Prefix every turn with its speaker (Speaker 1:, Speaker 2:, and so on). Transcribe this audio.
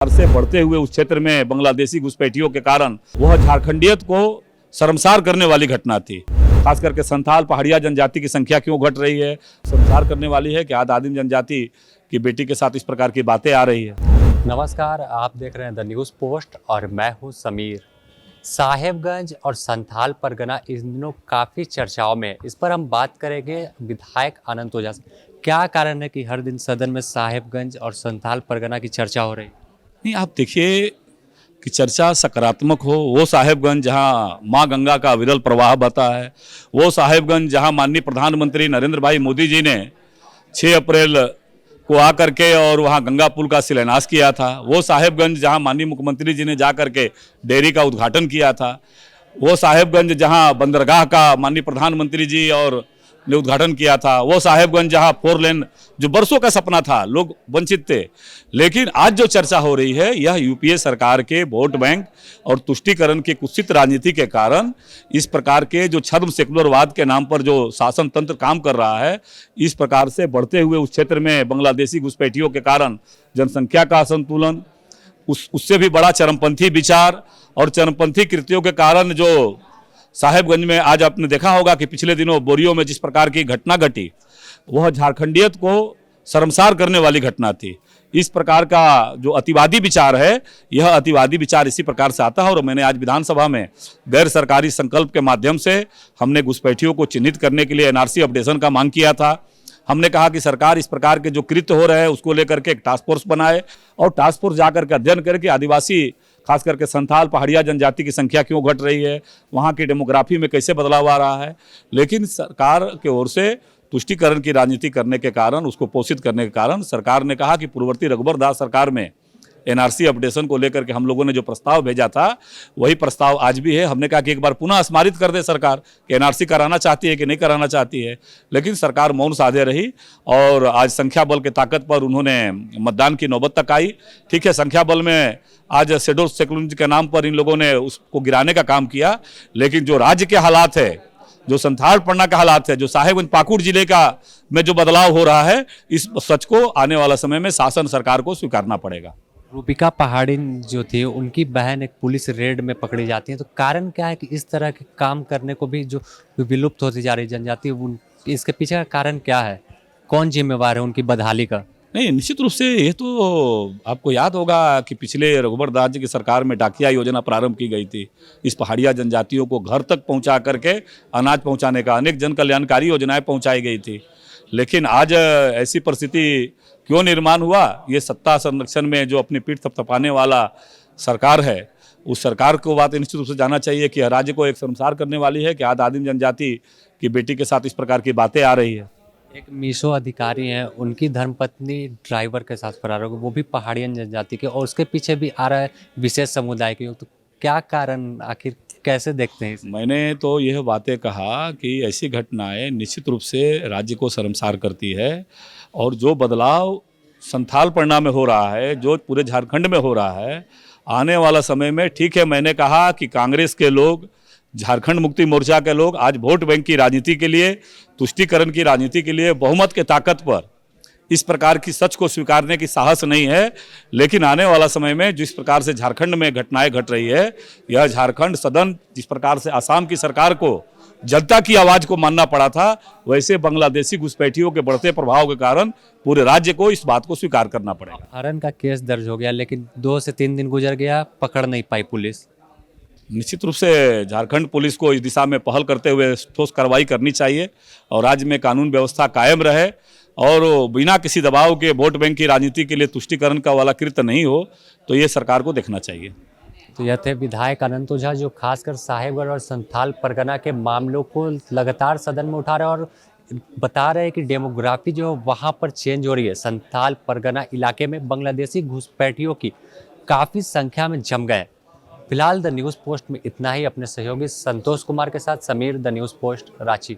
Speaker 1: से बढ़ते हुए उस क्षेत्र में बांग्लादेशी घुसपैठियों के कारण वह झारखंडियत को शर्मसार करने वाली घटना थी। खास करके संथाल पहाड़िया जनजाति की संख्या क्यों घट रही है, शर्मसार करने वाली है कि आद आदिम जनजाति की बेटी के साथ इस प्रकार की बातें आ रही है।
Speaker 2: नमस्कार, आप देख रहे हैं द न्यूज़ पोस्ट और मैं हूं समीर। साहेबगंज और संथाल परगना इन दिनों काफ़ी चर्चाओं में। इस पर हम बात करेंगे विधायक आनंद ओझा से। क्या कारण है कि हर दिन सदन में साहेबगंज और संथाल परगना की चर्चा हो रही है?
Speaker 1: नहीं, आप देखिए कि चर्चा सकारात्मक हो। वो साहेबगंज जहां मां गंगा का अविरल प्रवाह बहता है, वो साहेबगंज जहां माननीय प्रधानमंत्री नरेंद्र भाई मोदी जी ने 6 अप्रैल को आकर के और वहां गंगा पुल का शिलान्यास किया था, वो साहेबगंज जहां माननीय मुख्यमंत्री जी ने जाकर के डेयरी का उद्घाटन किया था, वो साहेबगंज जहां बंदरगाह का माननीय प्रधानमंत्री जी और ने उद्घाटन किया था, वो साहेबगंज जहां 4 लेन जो बरसों का सपना था, लोग वंचित थे। लेकिन आज जो चर्चा हो रही है यह यूपीए सरकार के वोट बैंक और तुष्टीकरण की कुत्सित राजनीति के कारण इस प्रकार के जो छद्म सेकुलरवाद के नाम पर जो शासन तंत्र काम कर रहा है, इस प्रकार से बढ़ते हुए उस क्षेत्र में बांग्लादेशी घुसपैठियों के कारण जनसंख्या का असंतुलन, उससे भी बड़ा चरमपंथी विचार और चरमपंथी कृत्यों के कारण जो साहेबगंज में आज आपने देखा होगा कि पिछले दिनों बोरियो में जिस प्रकार की घटना घटी, वह झारखंडियत को शर्मसार करने वाली घटना थी। इस प्रकार का जो अतिवादी विचार है, यह अतिवादी विचार इसी प्रकार से आता है। और मैंने आज विधानसभा में गैर सरकारी संकल्प के माध्यम से हमने घुसपैठियों को चिन्हित करने के लिए एनआरसी अपडेशन का मांग किया था। हमने कहा कि सरकार इस प्रकार के जो कृत्य हो रहे हैं उसको लेकर के एक टास्क फोर्स बनाए और टास्क फोर्स जाकर के अध्ययन करके आदिवासी खास करके संथाल पहाड़िया जनजाति की संख्या क्यों घट रही है, वहाँ की डेमोग्राफी में कैसे बदलाव आ रहा है। लेकिन सरकार की ओर से तुष्टीकरण की राजनीति करने के कारण, उसको पोषित करने के कारण सरकार ने कहा कि पूर्ववर्ती रघुबर दास सरकार में एनआरसी अपडेशन को लेकर के हम लोगों ने जो प्रस्ताव भेजा था वही प्रस्ताव आज भी है। हमने कहा कि एक बार पुनः स्मारित कर दे सरकार कि एनआरसी कराना चाहती है कि नहीं कराना चाहती है, लेकिन सरकार मौन साधे रही और आज संख्या बल के ताकत पर उन्होंने मतदान की नौबत तक आई। ठीक है, संख्या बल में आज शेडो सेकुलरिज्म के नाम पर इन लोगों ने उसको गिराने का काम किया, लेकिन जो राज्य के हालात है, जो संथाल पन्ना का हालात है, जो साहेबगंज पाकुड़ जिले का में जो बदलाव हो रहा है, इस सच को आने वाला समय में शासन सरकार को स्वीकारना पड़ेगा।
Speaker 2: रूबिका पहाड़िन जो थी उनकी बहन एक पुलिस रेड में पकड़ी जाती है, तो कारण क्या है कि इस तरह के काम करने को भी जो विलुप्त होती जा रही जनजाति, इसके पीछे का कारण क्या है? कौन जिम्मेवार है उनकी बदहाली का?
Speaker 1: नहीं, निश्चित रूप से ये तो आपको याद होगा कि पिछले रघुबर दास जी की सरकार में डाकिया योजना प्रारंभ की गई थी। इस पहाड़िया जनजातियों को घर तक पहुंचा करके अनाज पहुंचाने का अनेक जन कल्याणकारी योजनाएं पहुंचाई गई थी। लेकिन आज ऐसी परिस्थिति क्यों निर्माण हुआ? ये सत्ता संरक्षण में जो अपनी पीठ थपथपाने वाला सरकार है, उस सरकार को बात निश्चित रूप से जानना चाहिए कि राज्य को एक शर्मसार करने वाली है कि आद आदिम जनजाति की बेटी के साथ इस प्रकार की बातें आ रही है।
Speaker 2: एक मीशो अधिकारी हैं, उनकी धर्मपत्नी ड्राइवर के साथ फरार हो गई, वो भी पहाड़ियन जनजाति के, और उसके पीछे भी आ रहा है विशेष समुदाय के। तो क्या कारण, आखिर कैसे देखते हैं इसे?
Speaker 1: मैंने तो यह बातें कहा कि ऐसी घटनाएं निश्चित रूप से राज्य को शर्मसार करती है और जो बदलाव संथाल पन्ना में हो रहा है, जो पूरे झारखंड में हो रहा है, आने वाला समय में, ठीक है, मैंने कहा कि कांग्रेस के लोग, झारखंड मुक्ति मोर्चा के लोग आज वोट बैंक की राजनीति के लिए, तुष्टीकरण की राजनीति के लिए बहुमत के ताकत पर इस प्रकार की सच को स्वीकारने की साहस नहीं है। लेकिन आने वाला समय में जिस प्रकार से झारखंड में घटनाएं घट रही है, यह झारखंड सदन जिस प्रकार से असम की सरकार को जनता की आवाज को मानना पड़ा था, वैसे बांग्लादेशी घुसपैठियों के बढ़ते प्रभाव के कारण पूरे राज्य को इस बात को स्वीकार करना पड़ेगा।
Speaker 2: अपहरण का केस दर्ज हो गया, लेकिन 2 से 3 दिन गुजर गया, पकड़ नहीं पाई पुलिस।
Speaker 1: निश्चित रूप से झारखंड पुलिस को इस दिशा में पहल करते हुए ठोस कार्रवाई करनी चाहिए और राज्य में कानून व्यवस्था कायम रहे और बिना किसी दबाव के वोट बैंक की राजनीति के लिए तुष्टीकरण का वाला कृत्य नहीं हो, तो ये सरकार को देखना चाहिए।
Speaker 2: तो यह थे विधायक अनंत ओझा, जो खासकर साहेबगंज और संथाल परगना के मामलों को लगातार सदन में उठा रहे हैं और बता रहे हैं कि डेमोग्राफी जो वहाँ पर चेंज हो रही है। संथाल परगना इलाके में बांग्लादेशी घुसपैठियों की काफ़ी संख्या में जम गए। फिलहाल द न्यूज़ पोस्ट में इतना ही। अपने सहयोगी संतोष कुमार के साथ Sameer, the news post, Ranchi.